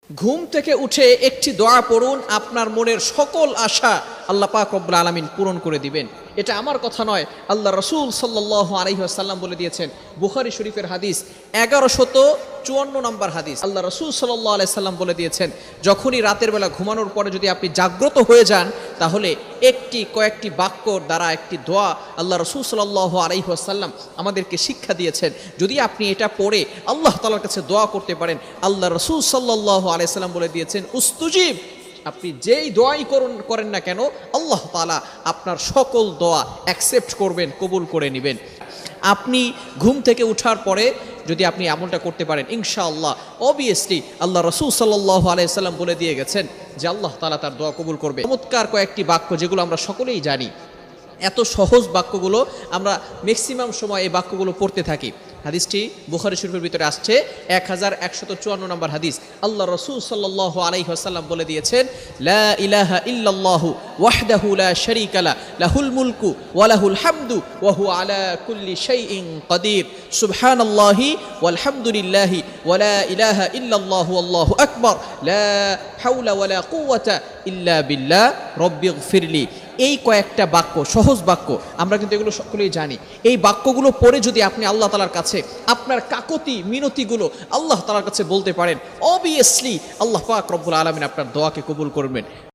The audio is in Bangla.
ঘুম থেকে উঠে একটি দোয়া পড়ুন, আপনার মনের সকল আশা আল্লাহ পাক রব্বুল আলামিন পূরণ করে দিবেন। এটা আমার কথা নয়, আল্লাহ রসুল সাল্লাল্লাহু আলাইহি ওয়াসাল্লাম বলে দিয়েছেন। বুখারী শরীফের হাদিস 1154 নম্বর হাদিস। আল্লাহ রসুল সাল্লাল্লাহু আলাইহি সাল্লাম বলে দিয়েছেন, যখনই রাতের বেলা ঘুমানোর পরে যদি আপনি জাগ্রত হয়ে যান, তাহলে কয়েকটি বাক্যর দ্বারা একটি দোয়া আল্লাহ রসুল সাল্লাল্লাহু আলাইহি ওয়াসাল্লাম আমাদেরকে শিক্ষা দিয়েছেন। যদি আপনি এটা পড়ে আল্লাহ তাআলার কাছে দোয়া করতে পারেন, আল্লাহ রসুল সাল্লাল্লাহু আলাইহি সাল্লাম বলে দিয়েছেন, উস্তুজিব, আপনি যেই দোয়াই করেন না কেন, আল্লাহ তাআলা আপনার সকল দোয়া অ্যাকসেপ্ট করবেন, কবুল করে নেবেন। আপনি ঘুম থেকে ওঠার পরে যদি আপনি এমনটা করতে পারেন, ইনশাআল্লাহ অবভিয়াসলি আল্লাহ রসুল সাল্লাল্লাহু আলাইহি সাল্লাম বলে দিয়ে গেছেন যে আল্লাহ তাআলা তার দোয়া কবুল করবে। চমৎকার কয়েকটি বাক্য যেগুলো আমরা সকলেই জানি, এত সহজ বাক্যগুলো আমরা ম্যাক্সিমাম সময় এই বাক্যগুলো পড়তে থাকি। হাদিসটি বুখারী শরীফের ভিতরে আসছে 1154 নম্বর হাদিস। আল্লাহ রাসূল সাল্লাল্লাহু আলাইহি ওয়াসাল্লাম বলে দিয়েছেন, লা ইলাহা ইল্লাল্লাহু ওয়াহদাহু লা শারীকা লা, লাহুল মুলকু ওয়া লাহুল হামদু ওয়া হুয়া আলা কুল্লি শাইইন কাদির, সুবহানাল্লাহি ওয়াল হামদুলিল্লাহি ওয়া লা ইলাহা ইল্লাল্লাহু আল্লাহু আকবার, লা হাওলা ওয়া লা কুওয়াতা ইল্লা বিল্লাহ, রব্বিগফিরলি। এই কয়েকটা বাক্য, সহজ বাক্য, আমরা কিন্তু এগুলো সকলেই জানি। এই বাক্যগুলো পড়ে যদি আপনি আল্লাহ তাআলার কাছে আপনার কাকুতি মিনতিগুলো আল্লাহ তাআলার কাছে বলতে পারেন, অবভিয়াসলি আল্লাহ পাক রব্বুল আলামিন আপনার দোয়াকে কবুল করবেন।